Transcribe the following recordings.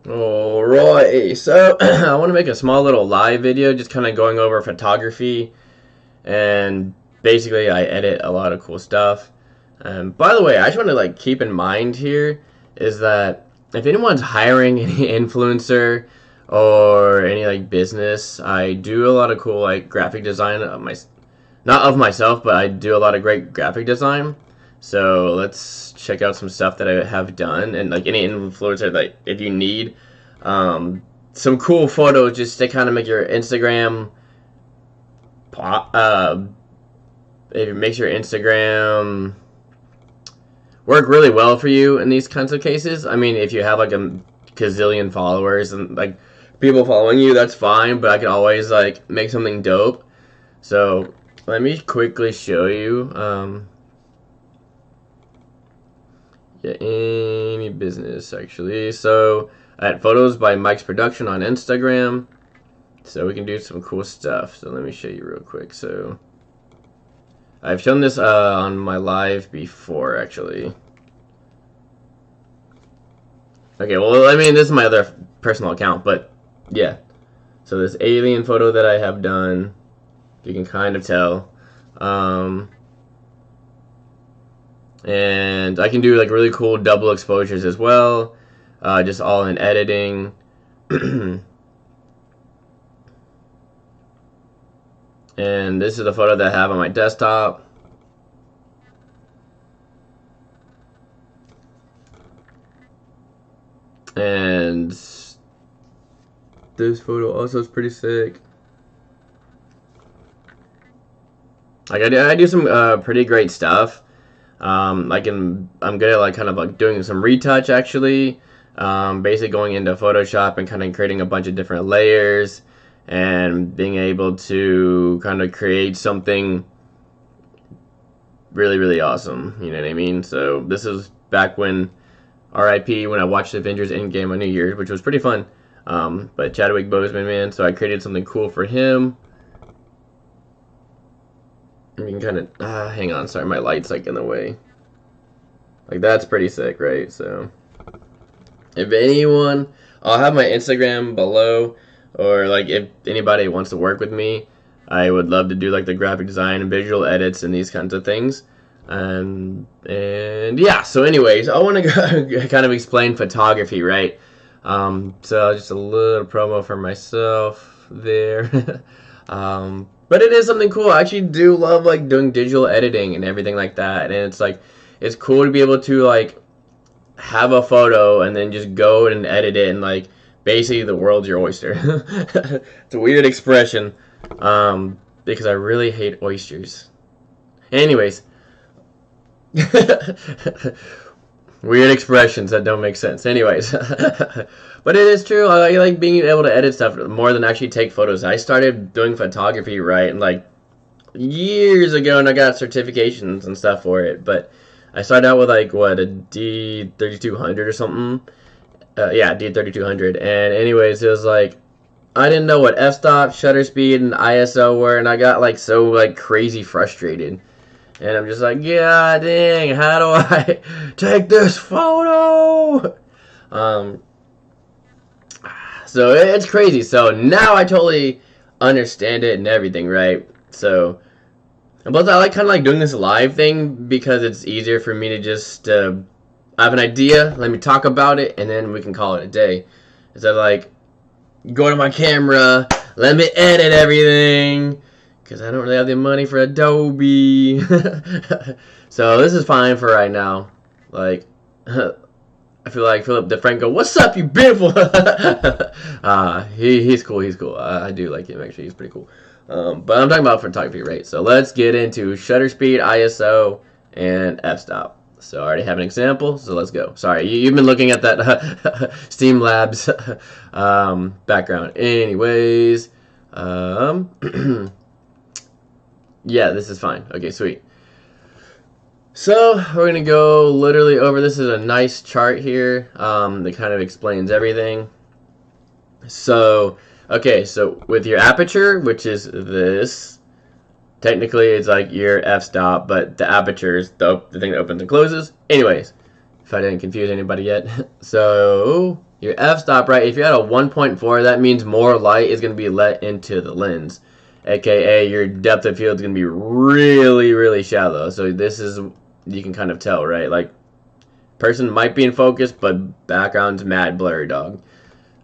Alright, so I want to make a small little live video just kind of going over photography, and basically I edit a lot of cool stuff. By the way, I just want to keep in mind here is that if anyone's hiring any influencer or any business, I do a lot of cool graphic design of not of myself, but I do a lot of great graphic design. So let's check out some stuff that I have done, and any influencer that if you need some cool photos just to kind of make your Instagram it makes your Instagram work really well for you in these kinds of cases. I mean, if you have a gazillion followers and people following you, that's fine, but I can always make something dope. So let me quickly show you yeah, any business actually. So I had photos by Mike's Production on Instagram, so we can do some cool stuff. So let me show you real quick. So I've shown this on my live before actually. Okay, well, I mean, this is my other personal account, but yeah. So this alien photo that I have done, you can kind of tell. And I can do really cool double exposures as well, just all in editing. And this is the photo that I have on my desktop. And this photo also is pretty sick. I do some pretty great stuff. I'm good at kind of doing some retouch actually. Basically going into Photoshop and kind of creating a bunch of different layers and being able to kind of create something really, really awesome. You know what I mean? So this is back when RIP, when I watched Avengers Endgame on New Year's, which was pretty fun. But Chadwick Boseman, man, so I created something cool for him. You can kind of hang on, sorry, my light's in the way. That's pretty sick, right? So if anyone, I'll have my Instagram below, or if anybody wants to work with me, I would love to do the graphic design and visual edits and these kinds of things. And yeah, so anyways, I want to kind of explain photography, right? So just a little promo for myself there. But it is something cool. I actually do love doing digital editing and everything like that, and it's cool to be able to have a photo and then just go and edit it, and basically the world's your oyster. It's a weird expression, because I really hate oysters. Anyways, weird expressions that don't make sense. Anyways, but it is true. I like being able to edit stuff more than actually take photos. I started doing photography and years ago, and I got certifications and stuff for it. But I started out with what, a D3200 or something. Yeah, D3200. And anyways, it was I didn't know what f-stop, shutter speed, and ISO were, and I got so crazy frustrated. And I'm just yeah, dang, how do I take this photo? So it's crazy. So now I totally understand it and everything, right? So, but I kind of doing this live thing because it's easier for me to just I have an idea, let me talk about it, and then we can call it a day. Instead of go to my camera, let me edit everything, because I don't really have the money for Adobe. So this is fine for right now. I feel like Philip DeFranco, what's up, you beautiful? He's cool, he's cool. I do like him, actually, he's pretty cool. But I'm talking about photography, right? So let's get into shutter speed, ISO, and f-stop. So I already have an example, so let's go. Sorry, you've been looking at that Steam Labs background. Anyways, yeah, this is fine. Okay, sweet. So we're gonna go literally over. This is a nice chart here that kind of explains everything. So okay, so with your aperture, which is this, technically it's your f-stop, but the aperture is the thing that opens and closes. Anyways, if I didn't confuse anybody yet. So your f-stop, right, if you're at a 1.4, that means more light is going to be let into the lens, aka your depth of field is going to be really, really shallow. So this is, you can kind of tell, right? Like, person might be in focus, but background's mad blurry, dog.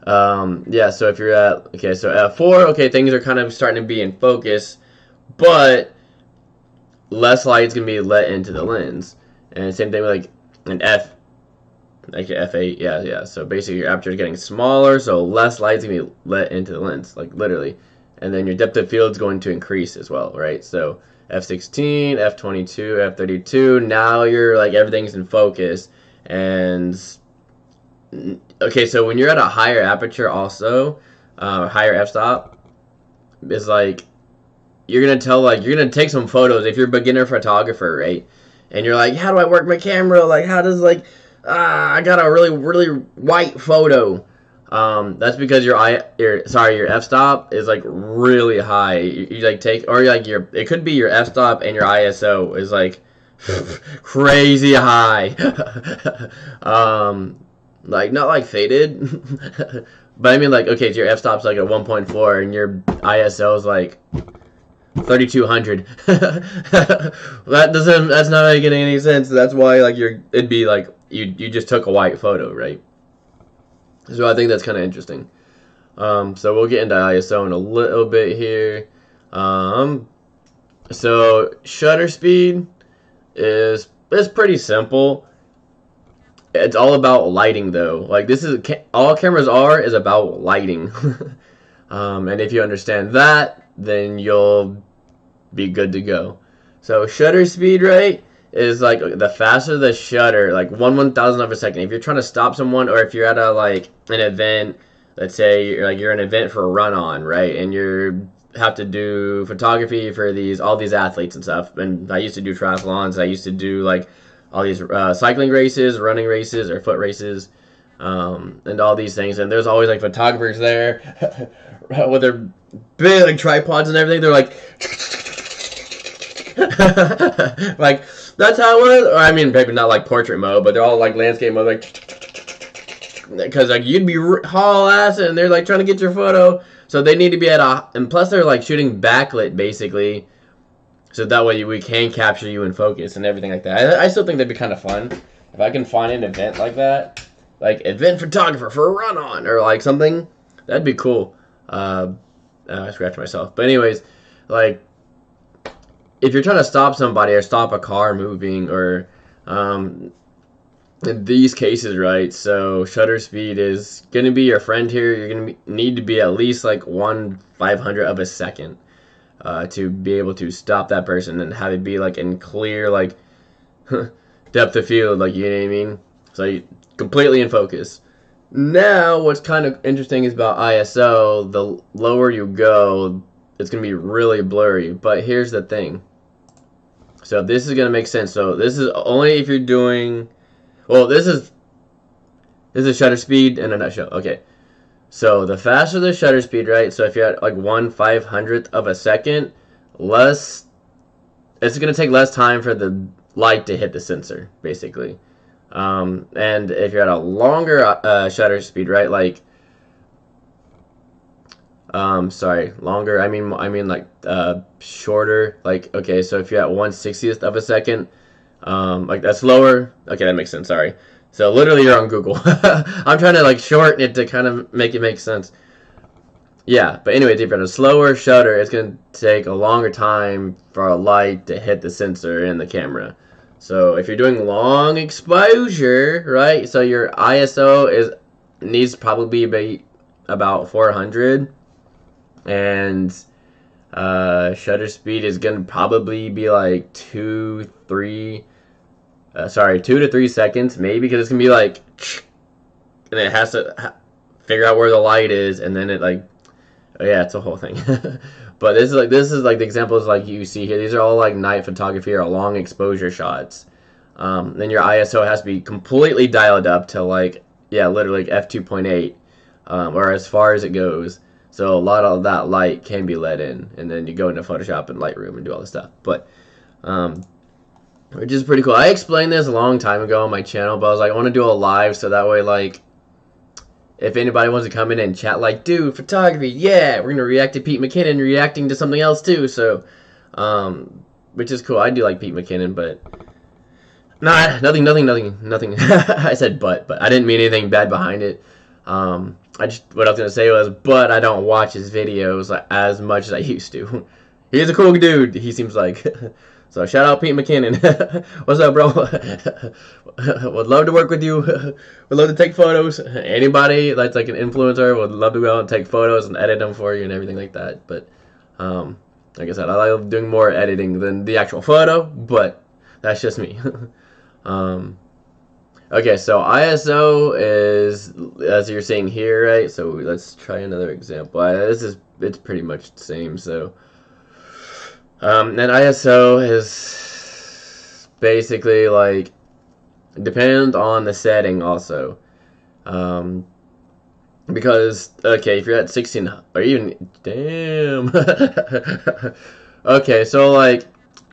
Yeah, so if you're at, okay, so at 4, okay, things are kind of starting to be in focus, but less light is going to be let into the lens. And same thing with like an F, like your F8, yeah. So basically your aperture is getting smaller, so less light is going to be let into the lens, like literally. And then your depth of field is going to increase as well, right? So F16, F22, F32, now you're like everything's in focus. And okay, so when you're at a higher aperture also, higher f-stop, it's like, you're going to tell, like, you're going to take some photos if you're a beginner photographer, right? And you're like, how do I work my camera? Like, how does, like, I got a really, really white photo. That's because your f-stop is, like, really high. You like, take, or, like, it could be your f-stop and your ISO is, like, crazy high. Like, not like faded, but I mean, like, okay, so your f-stop's like at 1.4 and your ISO is like 3200. That's not making any sense. That's why, like, it'd be like you just took a white photo, right? So I think that's kind of interesting. So we'll get into ISO in a little bit here. So shutter speed is pretty simple. It's all about lighting, though. Like, this is all cameras is about lighting. And if you understand that, then you'll be good to go. So shutter speed, right, is like the faster the shutter, like 1/1000 of a second. If you're trying to stop someone, or if you're at a like an event, let's say you're an event for a run on, right, and you have to do photography for all these athletes and stuff. And I used to do triathlons. I used to do like all these cycling races, running races, or foot races, and all these things. And there's always like photographers there with their big like tripods and everything. They're like, like, that's how it was. Or I mean, maybe not like portrait mode, but they're all like landscape mode, like, because like you'd be haul ass, and they're like trying to get your photo. So they need to be and plus they're like shooting backlit basically. So that way we can capture you in focus and everything like that. I still think that'd be kind of fun. If I can find an event like that, like event photographer for a run-on or like something, that'd be cool. I scratched myself. But anyways, like, if you're trying to stop somebody or stop a car moving, or in these cases, right, so shutter speed is going to be your friend here. You're going to need to be at least like 1/500 of a second. To be able to stop that person and have it be like in clear, like, depth of field, like, you know what I mean? So you completely in focus. Now, what's kind of interesting is about ISO, the lower you go, it's going to be really blurry. But here's the thing. So this is going to make sense. So this is only if you're doing, well, this is shutter speed in a nutshell. Okay. So the faster the shutter speed, right? So if you're at like 1/500th of a second, it's going to take less time for the light to hit the sensor, basically. And if you're at a longer shutter speed, right? Like, longer. I mean like shorter. Like, okay, so if you're at 1/60th of a second, like that's lower. Okay, that makes sense. Sorry. So literally you're on Google. I'm trying to like shorten it to kind of make it make sense. Yeah, but anyways, if you're at a slower shutter, it's going to take a longer time for a light to hit the sensor in the camera. So if you're doing long exposure, right, so your ISO needs to probably be about 400, and shutter speed is going to probably be like 2 to 3 seconds, maybe, because it's gonna be like, and it has to figure out where the light is, and then it like, oh yeah, it's a whole thing. But this is like the examples like you see here. These are all like night photography or long exposure shots. Then your ISO has to be completely dialed up to like, yeah, literally like f2.8, or as far as it goes. So a lot of that light can be let in, and then you go into Photoshop and Lightroom and do all this stuff. But which is pretty cool. I explained this a long time ago on my channel, but I was like, I want to do a live so that way, like, if anybody wants to come in and chat, like, dude, photography, yeah, we're gonna react to Pete Mckinnon reacting to something else too. So, which is cool. I do like Pete Mckinnon, but nothing. I said but I didn't mean anything bad behind it. What I was gonna say was, but I don't watch his videos like, as much as I used to. He's a cool dude. He seems like. So shout out Pete Mckinnon. What's up, bro? Would love to work with you. Would love to take photos. Anybody that's like an influencer would love to go out and take photos and edit them for you and everything like that. But like I said, I like doing more editing than the actual photo. But that's just me. Okay, so ISO is, as you're seeing here, right? So let's try another example. It's pretty much the same. So, and ISO is basically like, depends on the setting also. Because, okay, if you're at 16, or even, damn. Okay, so like,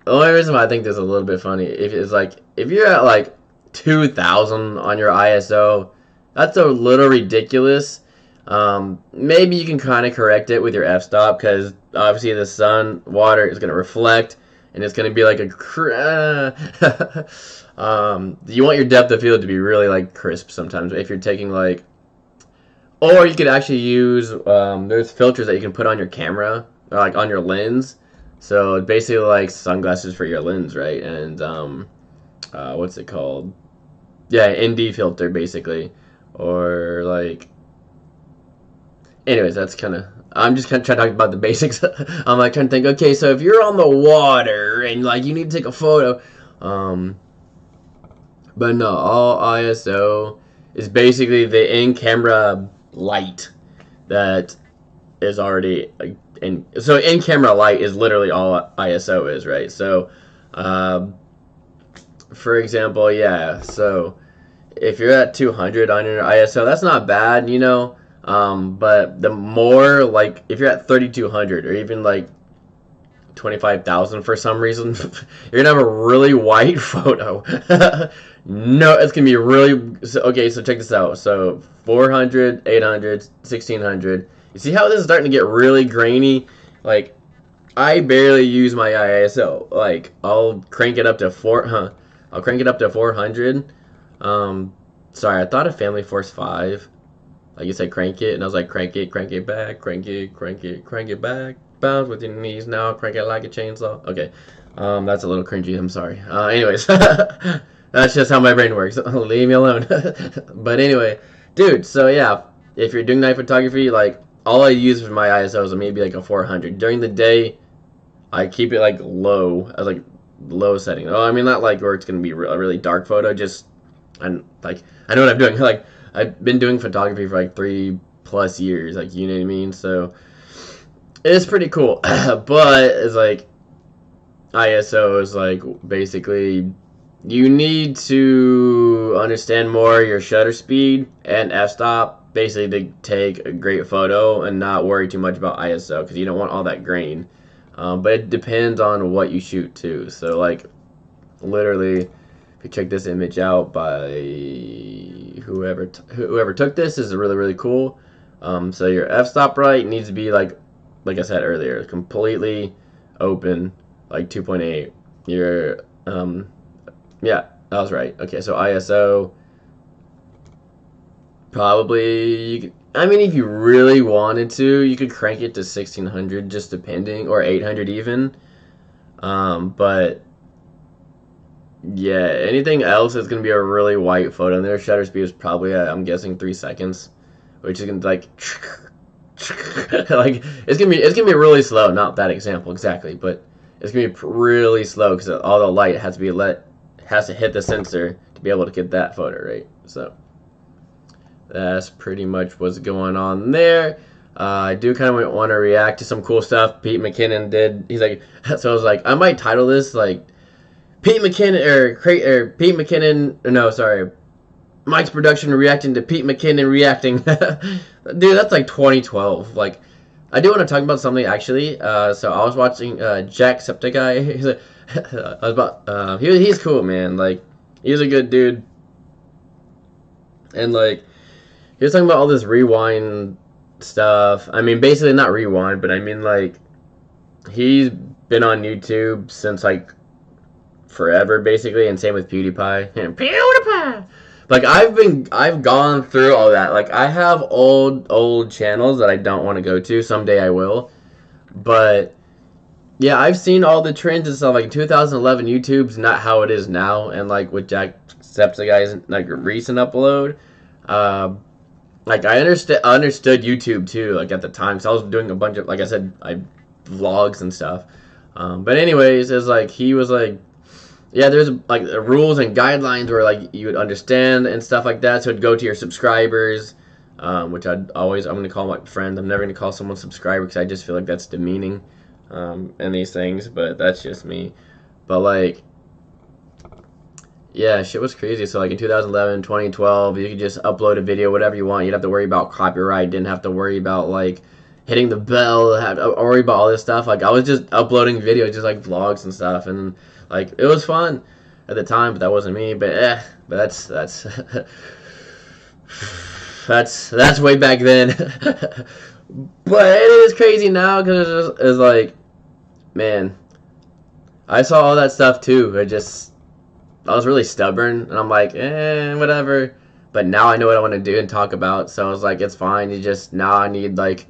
the only reason why I think this is a little bit funny is like, if you're at like 2000 on your ISO, that's a little ridiculous. Maybe you can kind of correct it with your f-stop, because obviously the sun, water is going to reflect, and it's going to be like a you want your depth of field to be really like crisp sometimes if you're taking like, or you could actually use there's filters that you can put on your camera or like on your lens. So it's basically like sunglasses for your lens, right? And what's it called? Yeah, ND filter basically, or like. Anyways, that's kind of. I'm just kind of trying to talk about the basics. I'm like trying to think. Okay, so if you're on the water and like you need to take a photo, but no, all ISO is basically the in-camera light that is already like, so in-camera light is literally all ISO is, right? So, for example, yeah. So if you're at 200 on your ISO, that's not bad, you know. But the more, like, if you're at 3200 or even like 25,000 for some reason, you're gonna have a really white photo. No, it's gonna be really. Okay, so check this out. So 400, 800, 1600. You see how this is starting to get really grainy? Like, I barely use my ISO. Like, I'll crank it up to I'll crank it up to 400. Sorry, I thought of Family Force 5. Like you said, crank it, and I was like, crank it back, crank it back, bounce with your knees now, crank it like a chainsaw. Okay, that's a little cringy, I'm sorry. Anyways, that's just how my brain works. Leave me alone. But anyway, dude, so yeah, if you're doing night photography, like, all I use for my ISO is maybe like a 400. During the day, I keep it like low, as like low setting. Oh, I mean, not like where it's gonna be a really dark photo, just, and like, I know what I'm doing, like, I've been doing photography for like 3+ years, like, you know what I mean? So it's pretty cool. But it's like ISO is like basically you need to understand more your shutter speed and f-stop basically to take a great photo and not worry too much about ISO because you don't want all that grain. But it depends on what you shoot too. So like literally, check this image out by whoever took this is really cool. So your f-stop right needs to be like I said earlier, completely open, like 2.8. Your yeah, I was right. Okay, so ISO probably I mean, if you really wanted to, you could crank it to 1600, just depending, or 800 even. But yeah, anything else is going to be a really white photo, and their shutter speed is probably at, I'm guessing, 3 seconds, which is going to like like it's gonna be really slow. Not that example exactly, but it's gonna be really slow because all the light has to hit the sensor to be able to get that photo, right? So that's pretty much what's going on there. I do kind of want to react to some cool stuff Pete Mckinnon did. He's like, so I was like, I might title this like Pete McKinnon, no, sorry, Mike's production reacting to Pete McKinnon reacting. Dude, that's like 2012. Like, I do want to talk about something actually. So I was watching Jacksepticeye. He's like, I was about he's cool, man. Like, he's a good dude, and like he was talking about all this rewind stuff. I mean, basically not rewind, but I mean like he's been on YouTube since like forever, basically, and same with PewDiePie. PewDiePie. Like I've gone through all that. Like I have old channels that I don't want to go to. Someday I will, but yeah, I've seen all the trends and stuff. Like in 2011, YouTube's not how it is now, and like with Jacksepticeye's like recent upload, like I understood YouTube too. Like at the time, so I was doing a bunch of, like I said, vlogs and stuff. But anyways, it's like he was like, yeah, there's like the rules and guidelines where like you would understand and stuff like that. So it'd go to your subscribers, which I'm gonna call my friends. I'm never gonna call someone subscriber because I just feel like that's demeaning, and these things. But that's just me. But like, yeah, shit was crazy. So like in 2011, 2012, you could just upload a video, whatever you want. You didn't have to worry about copyright. Didn't have to worry about like hitting the bell. Had to worry about all this stuff. Like I was just uploading videos, just like vlogs and stuff, and like it was fun at the time. But that wasn't me. But that's that's way back then. But it is crazy now because it's like, man, I saw all that stuff too. I was really stubborn, and I'm like, whatever. But now I know what I want to do and talk about, so I was like, it's fine. Now I need like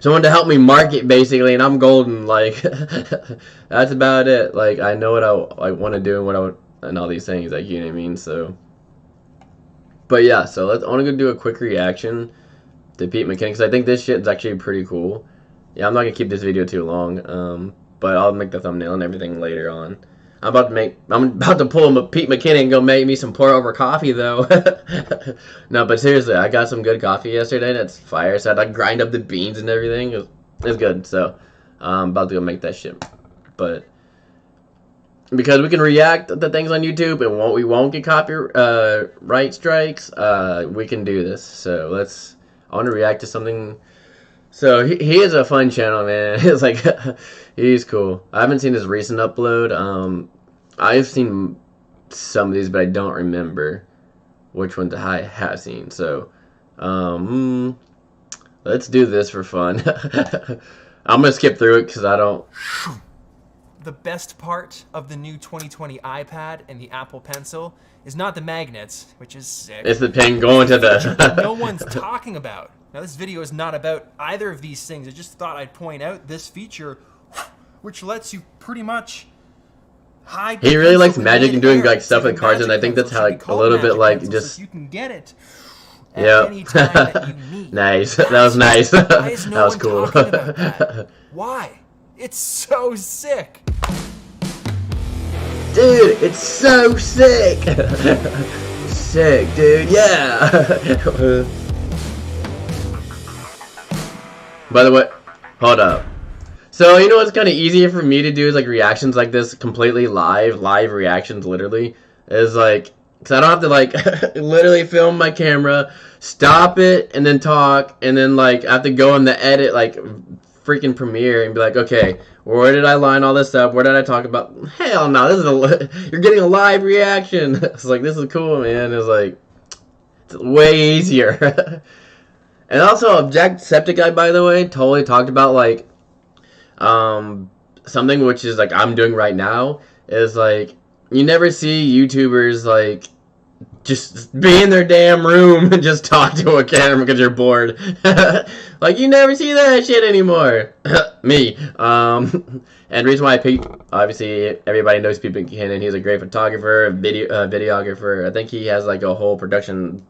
someone to help me market, basically, and I'm golden. Like that's about it. Like I know what I want to do and all these things. Like, you know what I mean. So, but yeah, so I want to go do a quick reaction to Pete Mckinnon because I think this shit is actually pretty cool. Yeah, I'm not gonna keep this video too long. But I'll make the thumbnail and everything later on. I'm about to pull a Pete Mckinnon and go make me some pour over coffee though. No, but seriously, I got some good coffee yesterday and it's fire. So I had to grind up the beans and everything. It was good. So I'm about to go make that shit. But because we can react to things on YouTube and we won't get copyright strikes, we can do this. So I want to react to something. So he is a fun channel, man. It's like he's cool. I haven't seen his recent upload. I've seen some of these, but I don't remember which ones I have seen. So let's do this for fun. I'm gonna skip through it because I don't. The best part of the new 2020 iPad and the Apple Pencil is not the magnets, which is sick. It's the pen going to the. No one's talking about. Now, this video is not about either of these things. I just thought I'd point out this feature, which lets you pretty much hide. He really likes magic and doing like stuff with cards, and I think that's how like a little bit like just. You can get it. At any time that you need. Nice. That was nice. Why is no that was one cool. talking about that? Why? It's so sick. Dude, it's so sick. Sick, dude. Yeah. By the way, hold up. So, you know what's kind of easier for me to do is like reactions like this, completely live reactions, literally. Is like, because I don't have to like literally film my camera, stop it, and then talk, and then like I have to go in the edit, like freaking Premiere, and be like, okay, where did I line all this up? Where did I talk about? Hell no, you're getting a live reaction. It's like, this is cool, man. It's like, it's way easier. And also, Jacksepticeye, by the way, totally talked about, like, something which is, like, I'm doing right now, is, like, you never see YouTubers, like, just be in their damn room and just talk to a camera because you're bored. Like, you never see that shit anymore. Me. And the reason why I picked, obviously, everybody knows Pete Mckinnon. He's a great photographer, videographer. I think he has, like, a whole production,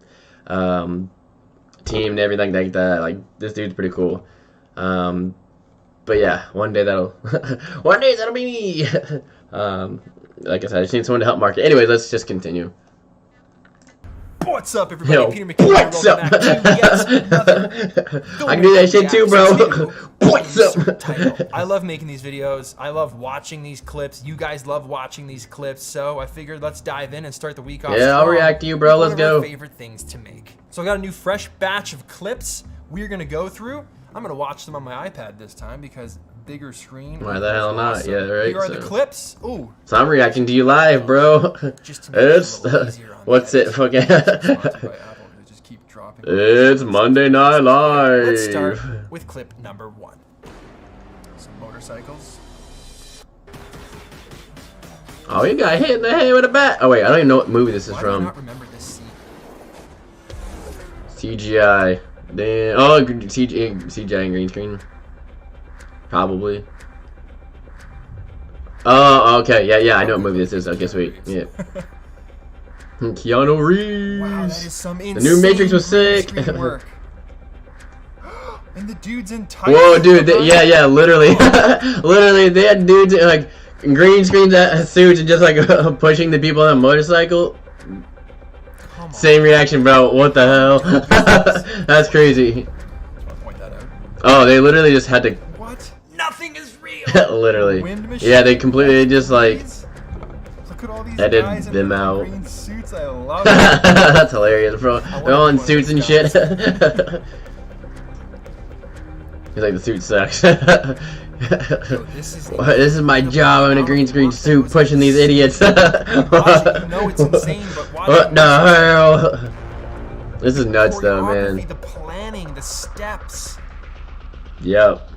team and everything like that. Like, this dude's pretty cool. But yeah, one day that'll be me. Like I said, I just need someone to help market. Anyways, let's just continue. What's up, everybody? Yo, Peter Mckinnon. what's up? I can do that shit too, bro. What's up? I love making these videos. I love watching these clips. You guys love watching these clips, so I figured let's dive in and start the week off. Yeah, I'll react to you, bro. Let's go. One of my favorite things to make. So I got a new fresh batch of clips we're gonna go through. I'm gonna watch them on my iPad this time because bigger screen. Why the hell not? Awesome. Yeah, right. Here are the clips. Ooh. So I'm reacting to you live, bro. Just to make it a little easier on what's it? Fucking. keep dropping. It's Monday Night Live. Let's start with clip number 1. Some motorcycles. Oh, he got hit in the head with a bat. Oh wait, I don't even know what movie this is Why do I from. not remember this scene? CGI. Damn. Oh, CGI and green screen. Probably. Oh, okay. Yeah, I know what movie this is. Okay, sweet. Yeah. Keanu Reeves. Wow, that is some insane the new Matrix was sick. screen work. And the dude's in tights. Whoa, dude. Yeah, literally. Literally, they had dudes in, like, green screens suits and just, like, pushing the people on a motorcycle. Same reaction, bro. What the hell? That's crazy. Point that out. Oh, they literally just had to. What? Nothing is real. Literally. Yeah, they completely just, like, look at all these edited guys in them out. green suits. I love it. That's hilarious, bro. They're all in suits and shit. He's like, the suit sucks. Yo, this is my job. I'm in a green screen suit pushing these idiots. You know it's insane, but what the hell? This is nuts, though, man. The planning, the steps. Yep.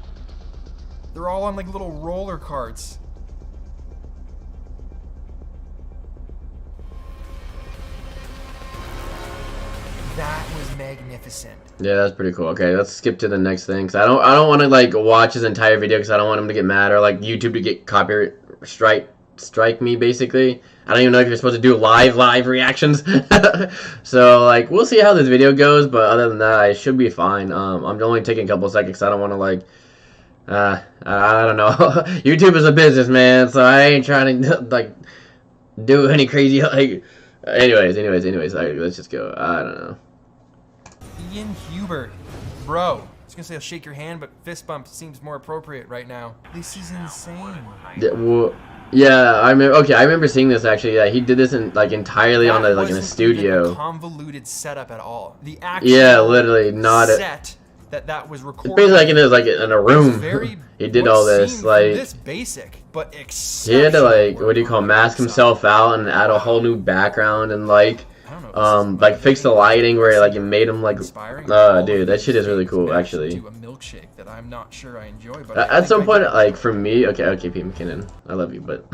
They're all on like little roller carts. That was magnificent. Yeah, that's pretty cool. Okay, let's skip to the next thing. Cause I don't want to like watch his entire video because I don't want him to get mad or like YouTube to get copyright strike me basically. I don't even know if you're supposed to do live reactions. So like we'll see how this video goes, but other than that, I should be fine. I'm only taking a couple seconds. I don't want to like I don't know. YouTube is a business, man, so I ain't trying to like do any crazy like. Anyways, like, let's just go. I don't know. Ian Hubert, bro. I was gonna say I'll shake your hand, but fist bump seems more appropriate right now. This is insane. Yeah, I remember. Okay, I remember seeing this actually. Yeah, he did this in like entirely on the like in a studio. A convoluted setup at all. The actual literally not set that was recorded. It's basically like in a room. He did all this like this basic, but he had to like what do you call mask himself out and add a whole new background and like fix the lighting where like it made him like dude, that shit is really cool actually. A milkshake that I'm not sure I enjoy, but at some point like for me, okay, Pete Mckinnon, I love you, but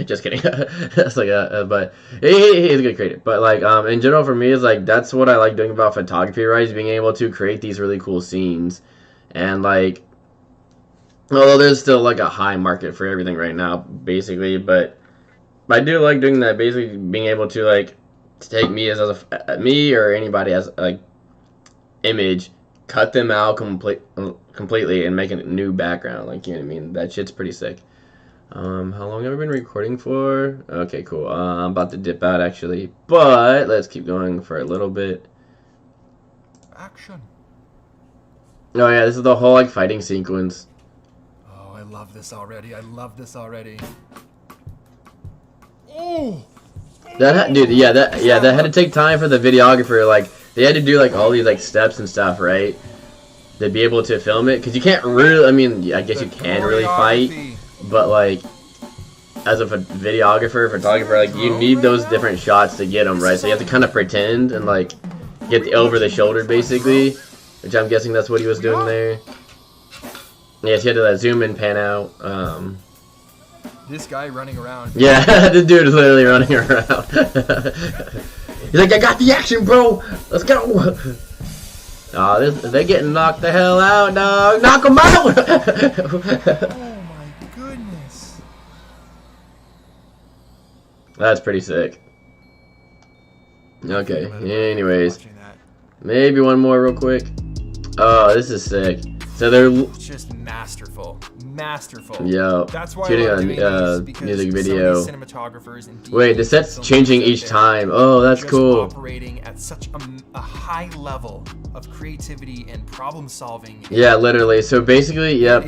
just kidding. That's like but he's a good creator. But like in general for me is like that's what I like doing about photography, right? Is being able to create these really cool scenes and like although there's still like a high market for everything right now, basically, but I do like doing that. Basically, being able to like take me as me or anybody as like image, cut them out completely, and make a new background. Like you know what I mean? That shit's pretty sick. How long have I been recording for? Okay, cool. I'm about to dip out actually, but let's keep going for a little bit. Action. Oh yeah, this is the whole like fighting sequence. I love this already. Oh, that had to take time for the videographer. Like they had to do like all these like steps and stuff, right? To be able to film it, because you can't really. I mean, I guess you can really fight, but like as a photographer, like you need those different shots to get them right. So you have to kind of pretend and like get the over the shoulder basically, which I'm guessing that's what he was doing there. Yes, you had to zoom in, pan out. This guy running around. Yeah, this dude is literally running around. He's like, I got the action, bro. Let's go. Oh, they're getting knocked the hell out, dog. Knock them out. Oh my goodness. That's pretty sick. Okay. Anyways, maybe one more real quick. Oh, this is sick. So they're just masterful. Yo, that's why shooting I a music video. Cinematographers and wait, the set's changing each time. Oh, that's cool. Operating at such a high level of creativity and problem solving. Yeah, literally. So basically, yep.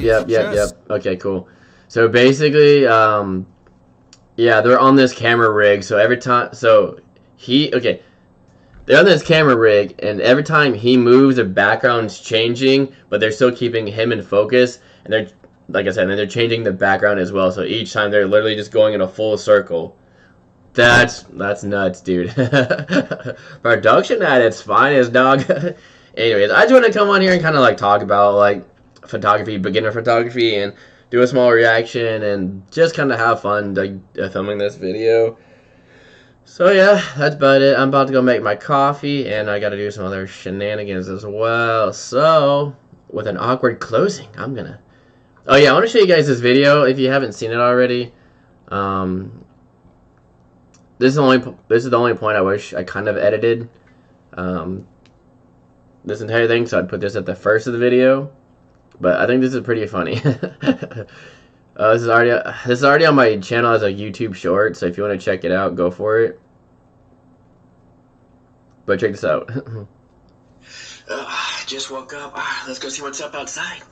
Okay, cool. So basically, yeah, they're on this camera rig. So every time, they're on this camera rig, and every time he moves, the background's changing, but they're still keeping him in focus. And they're, like I said, and they're changing the background as well. So each time they're literally just going in a full circle. That's nuts, dude. Production at its finest, dog. Anyways, I just want to come on here and kind of like talk about like photography, beginner photography, and do a small reaction and just kind of have fun like filming this video. So yeah, that's about it. I'm about to go make my coffee, and I got to do some other shenanigans as well. So with an awkward closing, I'm gonna. Oh yeah, I want to show you guys this video if you haven't seen it already. This is the only point I wish I kind of edited this entire thing, so I'd put this at the first of the video. But I think this is pretty funny. This is already on my channel as a YouTube short, so if you want to check it out, go for it. But check this out. Just woke up. Let's go see what's up outside.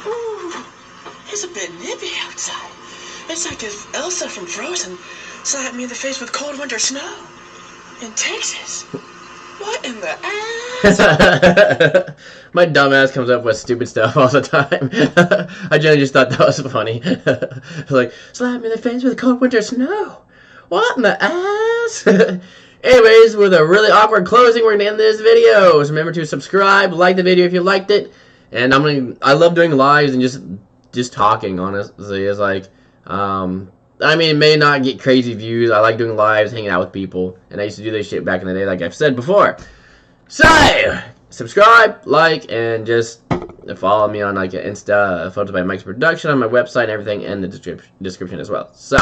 Ooh, it's a bit nippy outside. It's like if Elsa from Frozen slapped me in the face with cold winter snow in Texas. What in the ass? My dumb ass comes up with stupid stuff all the time. I generally just thought that was funny. Like, slap me in the face with cold winter snow. What in the ass? Anyways, with a really awkward closing, we're gonna end this video. So remember to subscribe, like the video if you liked it, and I love doing lives and just talking. Honestly, it's like, I mean, it may not get crazy views. I like doing lives, hanging out with people, and I used to do this shit back in the day, like I've said before. So, subscribe, like, and just follow me on like Insta, Photos by Mike's Production on my website and everything in the description as well. So,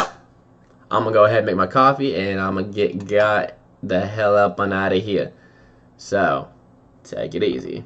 I'm gonna go ahead and make my coffee, and I'm gonna got the hell up and out of here. So, take it easy.